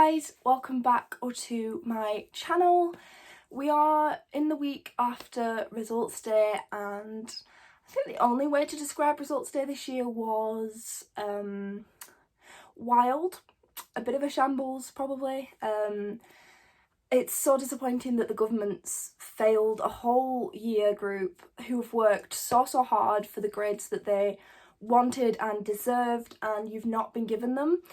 guys, welcome back to my channel. We are in the week after results day, and I think the only way to describe results day this year was wild, a bit of a shambles probably. It's so disappointing that the government's failed a whole year group who have worked so hard for the grades that they wanted and deserved, and you've not been given them.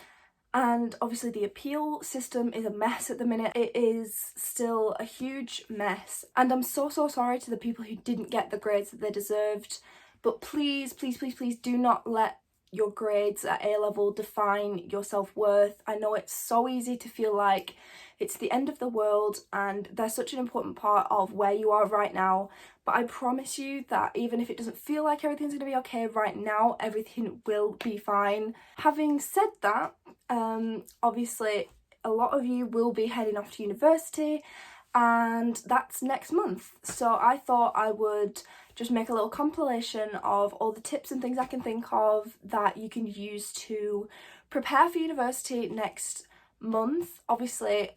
And obviously the appeal system is a mess at the minute. It is still a huge mess, and I'm so sorry to the people who didn't get the grades that they deserved. But please do not let your grades at A-level define your self-worth. I know it's so easy to feel like it's the end of the world, and they're such an important part of where you are right now, but I promise you that even if it doesn't feel like everything's going to be okay right now, everything will be fine. Having said that, obviously a lot of you will be heading off to university, and that's next month, so I thought I would just make a little compilation of all the tips and things I can think of that you can use to prepare for university next month. Obviously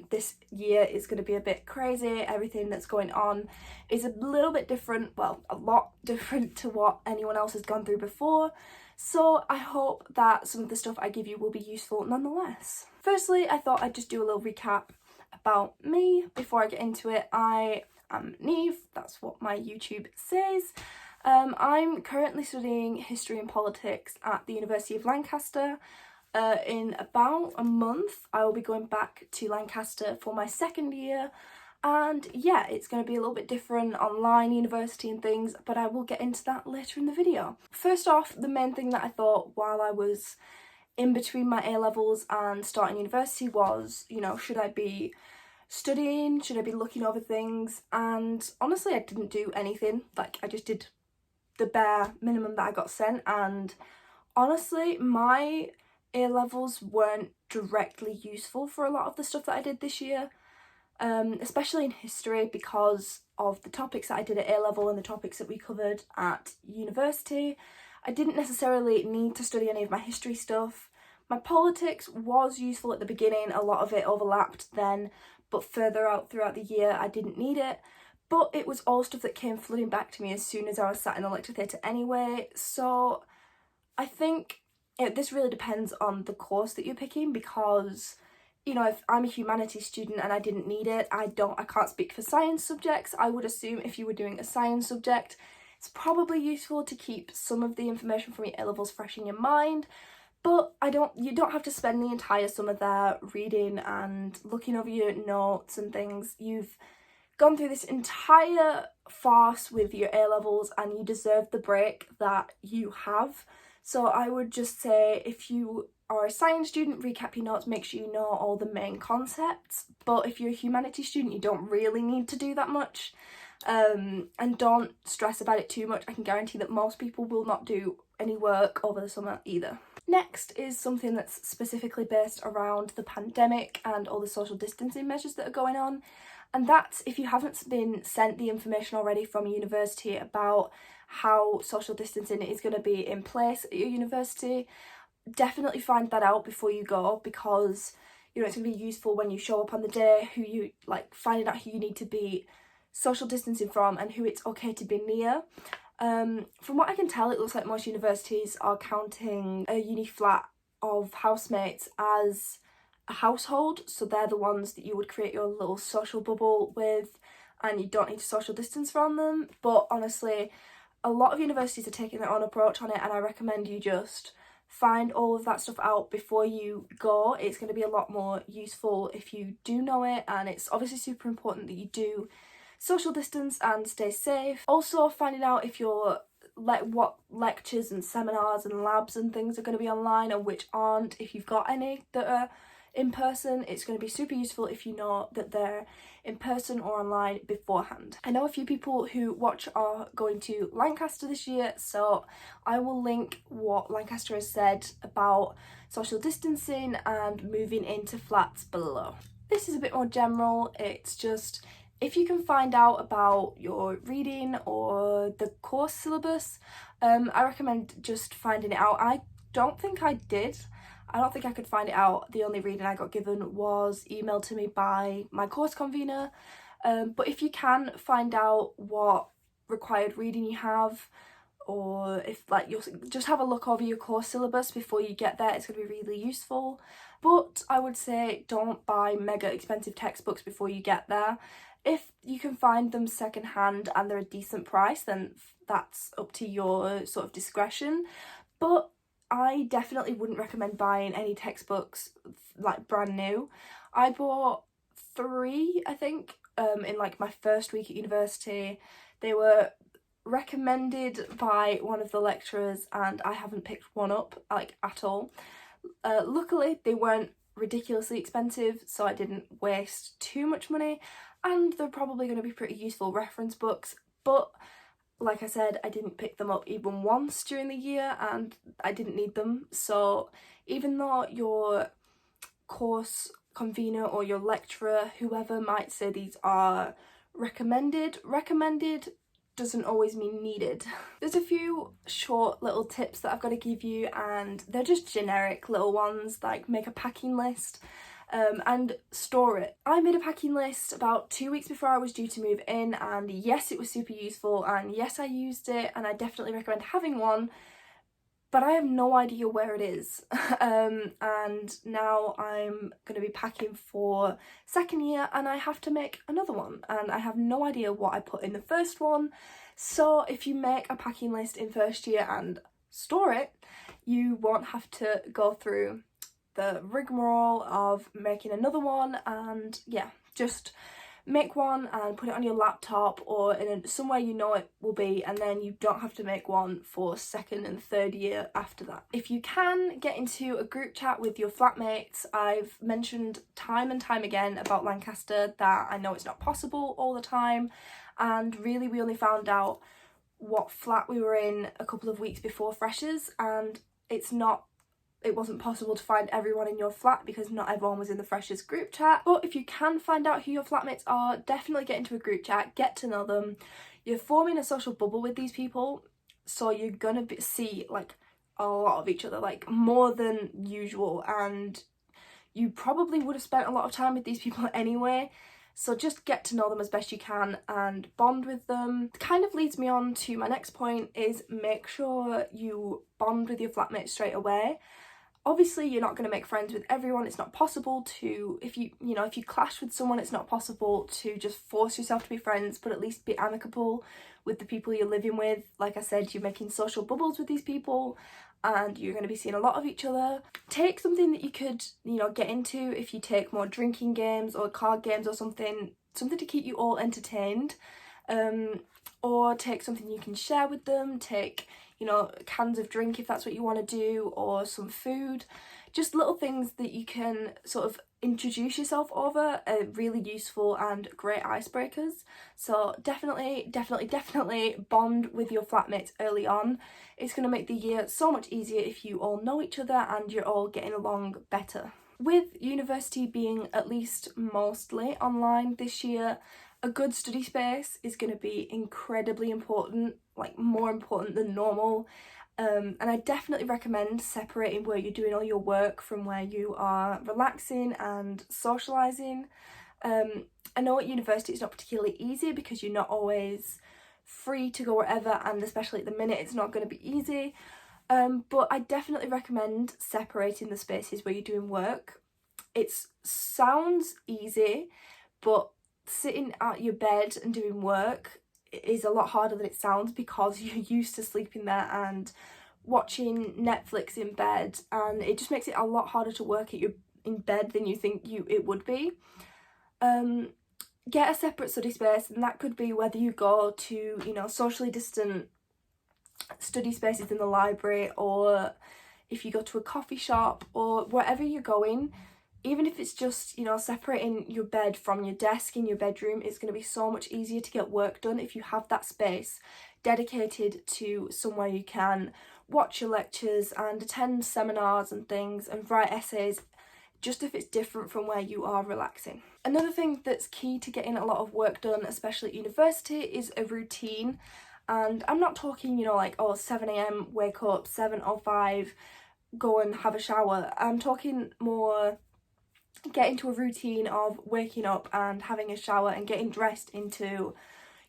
this year is going to be a bit crazy. Everything that's going on is a little bit different, well, a lot different to what anyone else has gone through before, so I hope that some of the stuff I give you will be useful nonetheless. Firstly, I thought I'd just do a little recap about me before I get into it. I am Neve, that's what my YouTube says. I'm currently studying history and politics at the University of Lancaster. In about a month I will be going back to Lancaster for my second year, and yeah, it's going to be a little bit different, online university and things, but I will get into that later in the video. First off, the main thing that I thought while I was in between my A-levels and starting university was, you know, should I be studying, should I be looking over things? And honestly, I didn't do anything. Like, I just did the bare minimum that I got sent, and honestly my A-levels weren't directly useful for a lot of the stuff that I did this year, especially in history, because of the topics that I did at A-level and the topics that we covered at university. I didn't necessarily need to study any of my history stuff. My politics was useful at the beginning, a lot of it overlapped then, but further out throughout the year I didn't need it. But it was all stuff that came flooding back to me as soon as I was sat in the lecture theatre anyway, so I think this really depends on the course that you're picking, because, you know, if I'm a humanities student and I didn't need it, I can't speak for science subjects. I would assume if you were doing a science subject, it's probably useful to keep some of the information from your A-levels fresh in your mind, but you don't have to spend the entire summer there reading and looking over your notes and things. You've gone through this entire farce with your A-levels and you deserve the break that you have. So I would just say, if you are a science student, recap your notes, make sure you know all the main concepts. But if you're a humanities student, you don't really need to do that much. And don't stress about it too much. I can guarantee that most people will not do any work over the summer either. Next is something that's specifically based around the pandemic and all the social distancing measures that are going on. And that's, if you haven't been sent the information already from university about how social distancing is going to be in place at your university, definitely find that out before you go, because, you know, it's going to be useful when you show up on the day, who you, like, finding out who you need to be social distancing from and who it's okay to be near. From what I can tell, it looks like most universities are counting a uni flat of housemates as a household, so they're the ones that you would create your little social bubble with, and you don't need to social distance from them. But honestly, a lot of universities are taking their own approach on it, and I recommend you just find all of that stuff out before you go. It's going to be a lot more useful if you do know it, and it's obviously super important that you do social distance and stay safe. Also, finding out if what lectures and seminars and labs and things are going to be online and which aren't. If you've got any that are in person, it's going to be super useful if you know that they're in person or online beforehand. I know a few people who watch are going to Lancaster this year, so I will link what Lancaster has said about social distancing and moving into flats below. This is a bit more general. It's just, if you can find out about your reading or the course syllabus, I recommend just finding it out. I don't think I did. I don't think I could find it out. The only reading I got given was emailed to me by my course convener. But if you can find out what required reading you have, or if like you'll just have a look over your course syllabus before you get there, it's going to be really useful. But I would say don't buy mega expensive textbooks before you get there. If you can find them secondhand and they're a decent price, then that's up to your sort of discretion. But I definitely wouldn't recommend buying any textbooks like brand new. I bought 3, I think, in like my first week at university. They were recommended by one of the lecturers and I haven't picked one up like at all. Luckily they weren't ridiculously expensive, so I didn't waste too much money, and they're probably going to be pretty useful reference books. But like I said, I didn't pick them up even once during the year and I didn't need them. So even though your course convener or your lecturer, whoever, might say these are recommended doesn't always mean needed. There's a few short little tips that I've got to give you, and they're just generic little ones, like make a packing list and store it. I made a packing list about 2 weeks before I was due to move in, and yes, it was super useful, and yes, I used it, and I definitely recommend having one, but I have no idea where it is. And now I'm going to be packing for second year and I have to make another one, and I have no idea what I put in the first one. So if you make a packing list in first year and store it, you won't have to go through the rigmarole of making another one. And yeah, just make one and put it on your laptop or in somewhere you know it will be, and then you don't have to make one for second and third year after that. If you can get into a group chat with your flatmates, I've mentioned time and time again about Lancaster that I know it's not possible all the time, and really we only found out what flat we were in a couple of weeks before freshers, and it wasn't possible to find everyone in your flat because not everyone was in the freshers group chat. But if you can find out who your flatmates are, definitely get into a group chat, get to know them. You're forming a social bubble with these people, so you're gonna see like a lot of each other, like more than usual, and you probably would have spent a lot of time with these people anyway. So just get to know them as best you can and bond with them. Kind of leads me on to my next point, is make sure you bond with your flatmates straight away. Obviously you're not going to make friends with everyone. It's not possible to, if you clash with someone, it's not possible to just force yourself to be friends, but at least be amicable with the people you're living with. Like I said, you're making social bubbles with these people and you're going to be seeing a lot of each other. Take something that you could, get into. If you take more drinking games or card games or something to keep you all entertained, or take something you can share with them. Take cans of drink if that's what you want to do, or some food. Just little things that you can sort of introduce yourself over are really useful and great icebreakers. So definitely bond with your flatmates early on. It's going to make the year so much easier if you all know each other and you're all getting along better. With university being at least mostly online this year, a good study space is going to be incredibly important, like more important than normal. And I definitely recommend separating where you're doing all your work from where you are relaxing and socialising. I know at university it's not particularly easy because you're not always free to go wherever, and especially at the minute it's not going to be easy. But I definitely recommend separating the spaces where you're doing work. It sounds easy, but sitting at your bed and doing work is a lot harder than it sounds because you're used to sleeping there and watching Netflix in bed, and it just makes it a lot harder to work in bed than you think it would be. Get a separate study space, and that could be whether you go to socially distant study spaces in the library, or if you go to a coffee shop, or wherever you're going. Even if it's just, separating your bed from your desk in your bedroom, it's going to be so much easier to get work done if you have that space dedicated to somewhere you can watch your lectures and attend seminars and things and write essays, just if it's different from where you are relaxing. Another thing that's key to getting a lot of work done, especially at university, is a routine. And I'm not talking, 7 a.m, wake up, 7:05, go and have a shower. I'm talking more get into a routine of waking up and having a shower and getting dressed into,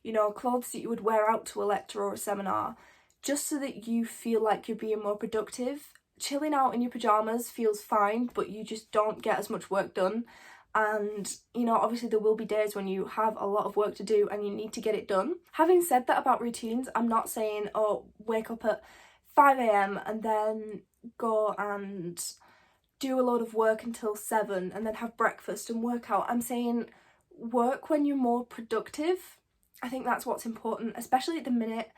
you know, clothes that you would wear out to a lecture or a seminar, just so that you feel like you're being more productive. Chilling out in your pyjamas feels fine, but you just don't get as much work done. And, you know, obviously there will be days when you have a lot of work to do and you need to get it done. Having said that about routines, I'm not saying, oh, wake up at 5 a.m. and then go and do a lot of work until 7 and then have breakfast and work out. I'm saying work when you're more productive. I think that's what's important, especially at the minute.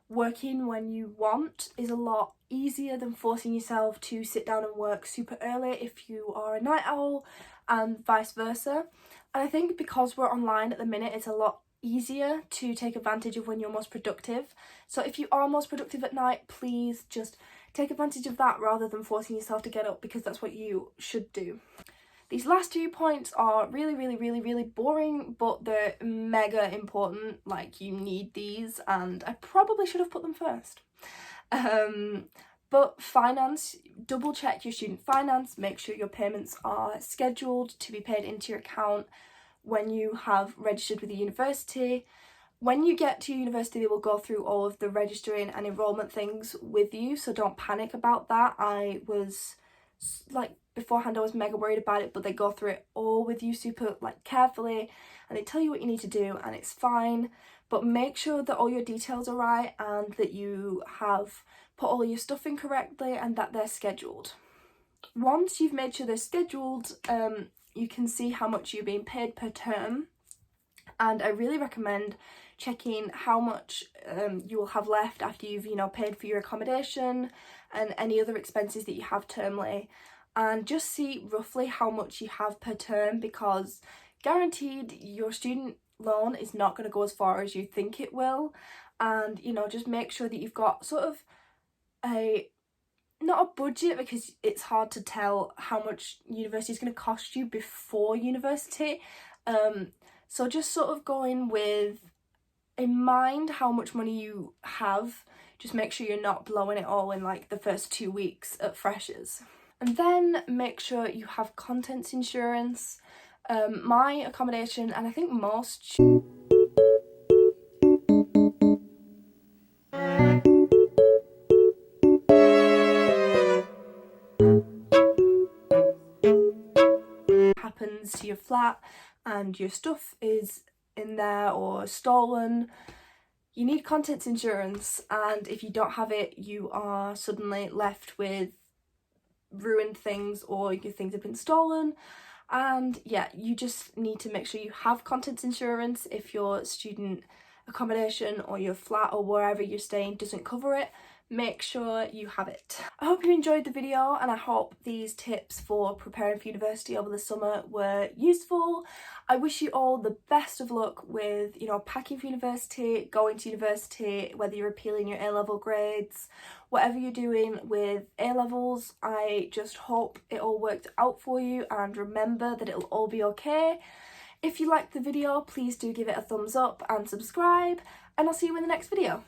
Working when you want is a lot easier than forcing yourself to sit down and work super early if you are a night owl, and vice versa. And I think because we're online at the minute, it's a lot easier to take advantage of when you're most productive. So if you are most productive at night, please just take advantage of that rather than forcing yourself to get up, because that's what you should do. These last 2 points are really boring, but they're mega important. Like, you need these, and I probably should have put them first. But finance, double check your student finance, make sure your payments are scheduled to be paid into your account when you have registered with the university. When you get to university, they will go through all of the registering and enrolment things with you, so don't panic about that. I was, like, beforehand I was mega worried about it, but they go through it all with you super, like, carefully, and they tell you what you need to do, and it's fine. But make sure that all your details are right and that you have put all your stuff in correctly and that they're scheduled. Once you've made sure they're scheduled, you can see how much you're being paid per term, and I really recommend checking how much you will have left after you've, you know, paid for your accommodation and any other expenses that you have termly, and just see roughly how much you have per term, because guaranteed your student loan is not going to go as far as you think it will. And, you know, just make sure that you've got sort of not a budget, because it's hard to tell how much university is going to cost you before university. So just sort of going with in mind how much money you have. Just make sure you're not blowing it all in like the first 2 weeks at freshers. And then make sure you have contents insurance. My accommodation, and I think most happens to your flat and your stuff is in there or stolen, you need contents insurance, and if you don't have it, you are suddenly left with ruined things or your things have been stolen. And yeah, you just need to make sure you have contents insurance if your student accommodation or your flat or wherever you're staying doesn't cover it. Make sure you have it. I hope you enjoyed the video, and I hope these tips for preparing for university over the summer were useful. I wish you all the best of luck with, you know, packing for university, going to university, whether you're appealing your A-level grades, whatever you're doing with A-levels. I just hope it all worked out for you, and remember that it'll all be okay. If you liked the video, please do give it a thumbs up and subscribe, and I'll see you in the next video.